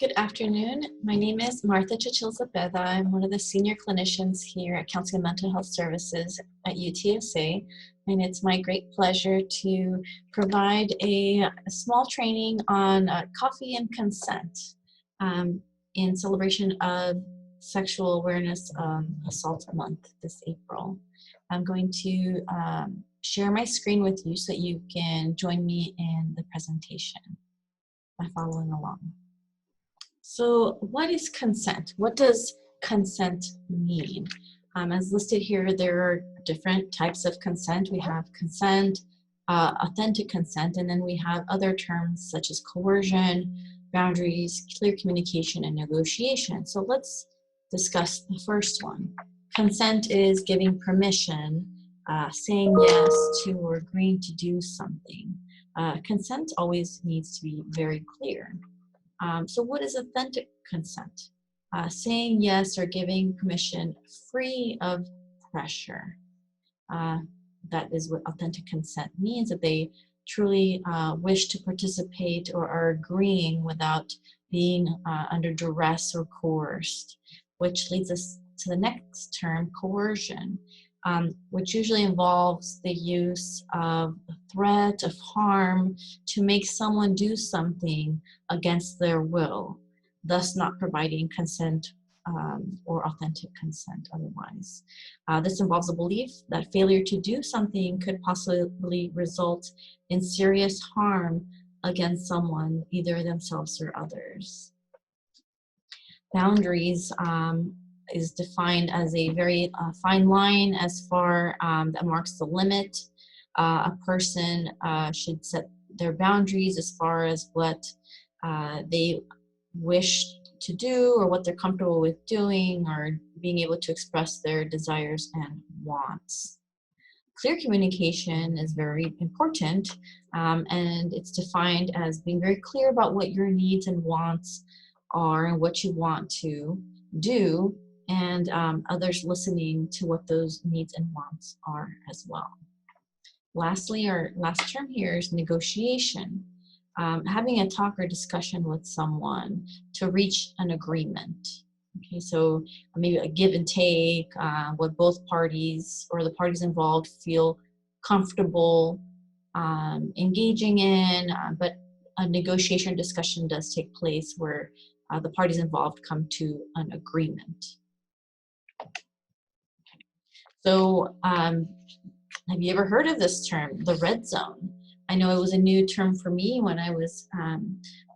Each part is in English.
Good afternoon. My name is Martha Chichil-Zepeda. I'm one of the senior clinicians here at Counseling and Mental Health Services at UTSA, and it's my great pleasure to provide a small training on coffee and consent in celebration of Sexual Awareness Assault Month this April. I'm going to share my screen with you so that you can join me in the presentation by following along. So what is consent? What does consent mean? As listed here, there are different types of consent. We have consent, authentic consent, and then we have other terms such as coercion, boundaries, clear communication, and negotiation. So let's discuss the first one. Consent is giving permission, saying yes to or agreeing to do something. Consent always needs to be very clear. So what is authentic consent? Saying yes or giving permission free of pressure. That is what authentic consent means, that they truly wish to participate or are agreeing without being under duress or coerced, which leads us to the next term, coercion, which usually involves the use of threat of harm to make someone do something against their will, thus not providing consent or authentic consent otherwise. This involves a belief that failure to do something could possibly result in serious harm against someone, either themselves or others. Boundaries is defined as a very fine line as far that marks the limit. A person should set their boundaries as far as what they wish to do or what they're comfortable with doing, or being able to express their desires and wants. Clear communication is very important, and it's defined as being very clear about what your needs and wants are and what you want to do, and others listening to what those needs and wants are as well. Lastly, our last term here is negotiation. Having a talk or discussion with someone to reach an agreement. Okay, so maybe a give and take, what both parties or the parties involved feel comfortable engaging in, but a negotiation discussion does take place where the parties involved come to an agreement. So have you ever heard of this term, the red zone? I know it was a new term for me when I was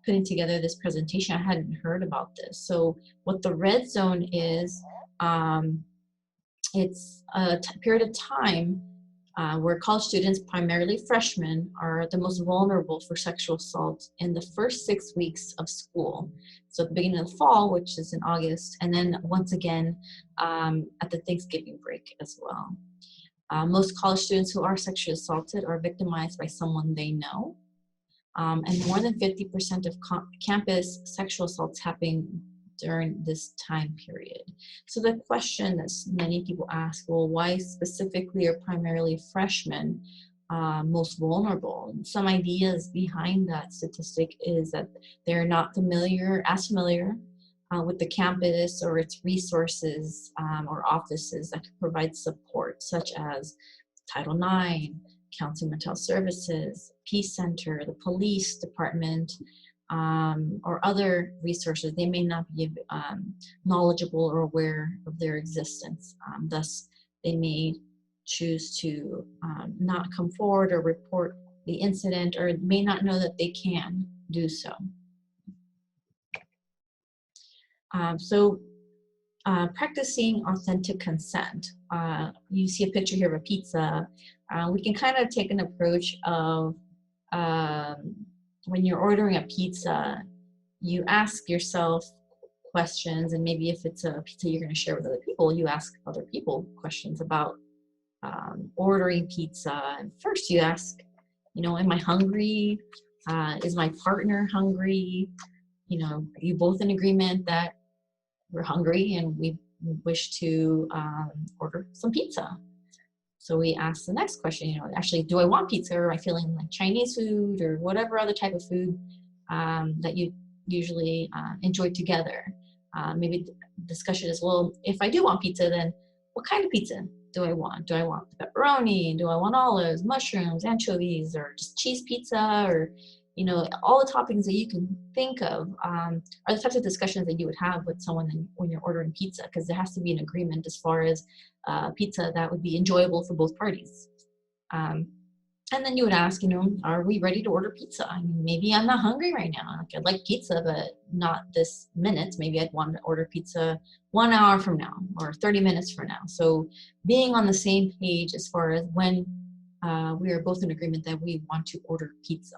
putting together this presentation. I hadn't heard about this. So what the red zone is, it's a period of time where college students, primarily freshmen, are the most vulnerable for sexual assault in the first 6 weeks of school. So at the beginning of the fall, which is in August, and then once again at the Thanksgiving break as well. Most college students who are sexually assaulted are victimized by someone they know. And more than 50% of campus sexual assaults happen during this time period. So the question that many people ask, well, why specifically are primarily freshmen most vulnerable? And some ideas behind that statistic is that they're not as familiar with the campus or its resources or offices that could provide support, such as Title IX, Counseling Mental Health Services, Peace Center, the police department, or other resources. They may not be knowledgeable or aware of their existence. Thus, they may choose to not come forward or report the incident, or may not know that they can do so. Practicing authentic consent. You see a picture here of a pizza. We can kind of take an approach of when you're ordering a pizza, you ask yourself questions, and maybe if it's a pizza you're going to share with other people, you ask other people questions about ordering pizza. And first you ask, am I hungry? Is my partner hungry? Are you both in agreement that we're hungry and we wish to order some pizza? So we ask the next question, actually, do I want pizza, or am I feeling like Chinese food or whatever other type of food that you usually enjoy together. Maybe the discussion is, well, if I do want pizza, then what kind of pizza do I want? Do I want pepperoni? Do I want olives, mushrooms, anchovies, or just cheese pizza? Or, you know, all the toppings that you can think of are the types of discussions that you would have with someone when you're ordering pizza, because there has to be an agreement as far as pizza that would be enjoyable for both parties. And then you would ask, you know, are we ready to order pizza? I mean, maybe I'm not hungry right now. Like, I'd like pizza, but not this minute. Maybe I'd want to order pizza 1 hour from now or 30 minutes from now. So being on the same page as far as when we are both in agreement that we want to order pizza.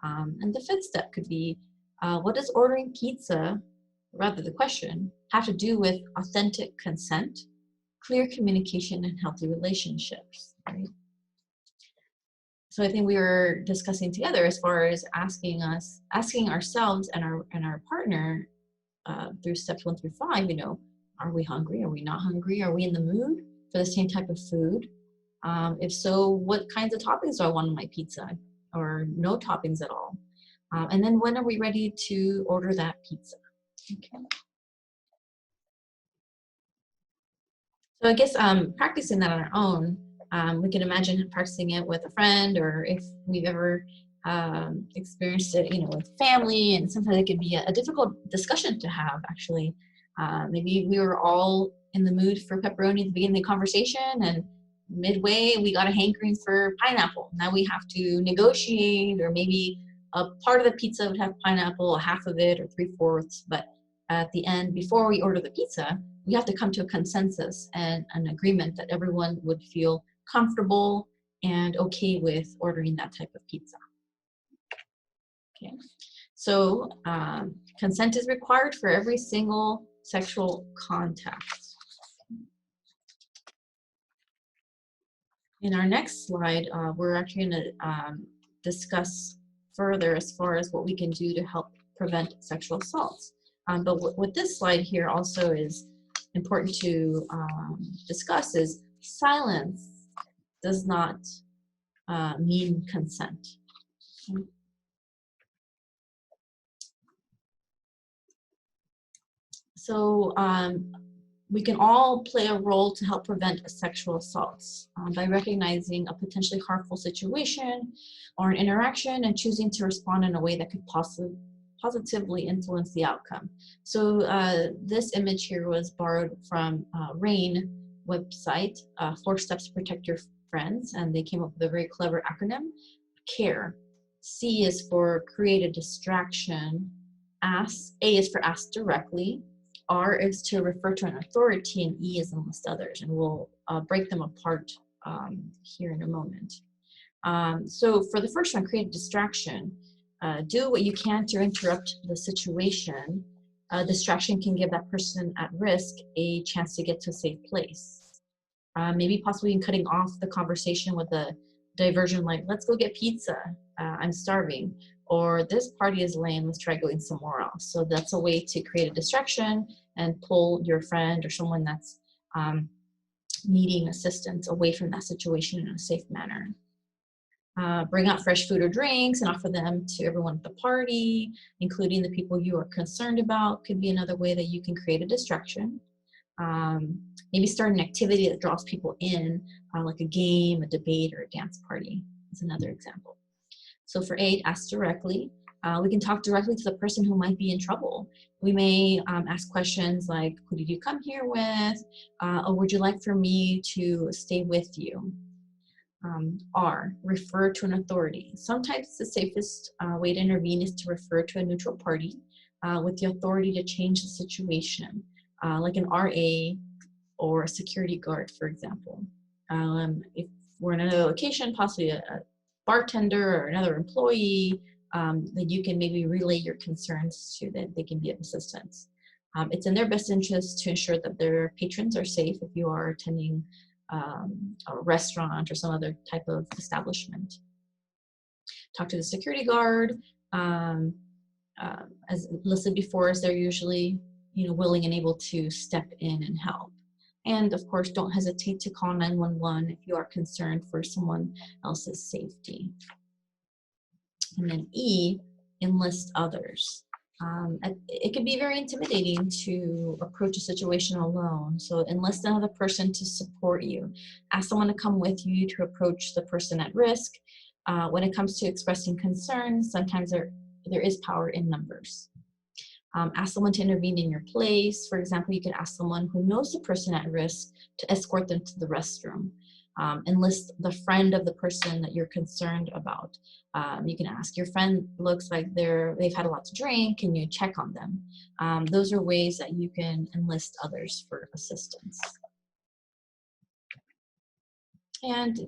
And the fifth step could be, what does ordering pizza, rather the question, have to do with authentic consent, clear communication, and healthy relationships, right? So I think we were discussing together as far as asking ourselves and our partner through steps 1 through 5, you know, are we hungry? Are we not hungry? Are we in the mood for the same type of food? If so, what kinds of toppings do I want on my pizza, or no toppings at all? And then when are we ready to order that pizza? Okay. So I guess practicing that on our own, we can imagine practicing it with a friend, or if we've ever experienced it, you know, with family, and sometimes it could be a difficult discussion to have, actually. Maybe we were all in the mood for pepperoni at the beginning of the conversation, and midway we got a hankering for pineapple. Now we have to negotiate, or maybe a part of the pizza would have pineapple, a half of it, or 3/4, but at the end, before we order the pizza, we have to come to a consensus and an agreement that everyone would feel comfortable and okay with ordering that type of pizza. Okay, so consent is required for every single sexual contact. In our next slide, we're actually going to discuss further as far as what we can do to help prevent sexual assaults. But what this slide here also is important to discuss is silence does not mean consent. So we can all play a role to help prevent sexual assaults by recognizing a potentially harmful situation or an interaction and choosing to respond in a way that could positively influence the outcome. So this image here was borrowed from RAIN website, 4 Steps to Protect Your Friends, and they came up with a very clever acronym, CARE. C is for create a distraction, A is for ask directly, R is to refer to an authority, and E is enlist others, and we'll break them apart here in a moment. So for the first one, create a distraction. Do what you can to interrupt the situation. Distraction can give that person at risk a chance to get to a safe place. Maybe possibly in cutting off the conversation with a diversion like, let's go get pizza, I'm starving, or this party is lame, let's try going somewhere else. So that's a way to create a distraction and pull your friend or someone that's needing assistance away from that situation in a safe manner. Bring out fresh food or drinks and offer them to everyone at the party, including the people you are concerned about, could be another way that you can create a distraction. Maybe start an activity that draws people in, like a game, a debate, or a dance party is another example. So for 8, ask directly. We can talk directly to the person who might be in trouble. We may ask questions like, who did you come here with? Or would you like for me to stay with you? R, refer to an authority. Sometimes the safest way to intervene is to refer to a neutral party with the authority to change the situation, like an RA or a security guard, for example. If we're in another location, possibly a bartender or another employee, that you can maybe relay your concerns to, that they can be of assistance. It's in their best interest to ensure that their patrons are safe if you are attending a restaurant or some other type of establishment. Talk to the security guard. As listed before, as they're usually willing and able to step in and help. And of course, don't hesitate to call 911 if you are concerned for someone else's safety. And then E, enlist others. It can be very intimidating to approach a situation alone. So enlist another person to support you. Ask someone to come with you to approach the person at risk. When it comes to expressing concerns, sometimes there is power in numbers. Ask someone to intervene in your place. For example, you could ask someone who knows the person at risk to escort them to the restroom. Enlist the friend of the person that you're concerned about. You can ask, your friend looks like they've had a lot to drink, can you check on them? Those are ways that you can enlist others for assistance. And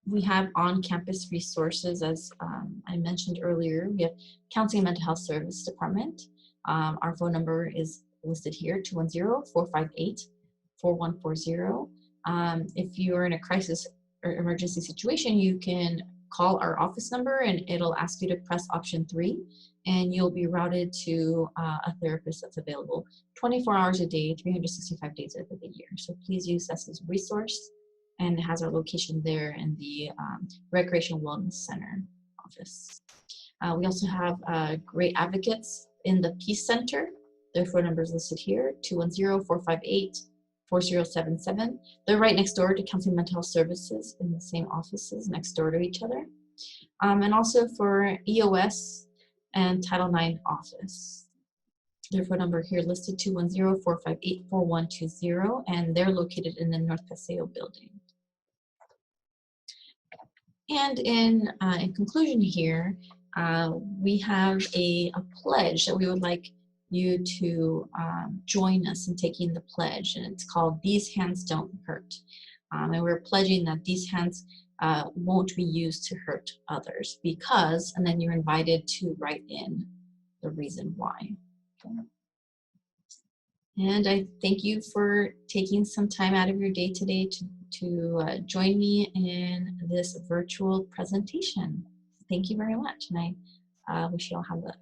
we have on-campus resources, as I mentioned earlier. We have Counseling and Mental Health Service Department. Our phone number is listed here, 210-458-4140. If you're in a crisis or emergency situation, you can call our office number and it'll ask you to press option 3 and you'll be routed to a therapist that's available 24 hours a day, 365 days of the year. So please use us as a resource, and it has our location there in the Recreational Wellness Center office. We also have great advocates in the Peace Center. Their phone number is listed here, 210-458-4077. They're right next door to Counseling and Mental Health Services in the same offices next door to each other. And also for EOS and Title IX office. Their phone number here listed, 210-458-4120, and they're located in the North Paseo building. And in conclusion here, we have a pledge that we would like you to join us in taking the pledge, and it's called These Hands Don't Hurt. And we're pledging that these hands won't be used to hurt others because, and then you're invited to write in the reason why. Okay. And I thank you for taking some time out of your day today to join me in this virtual presentation. Thank you very much, and I wish you all have a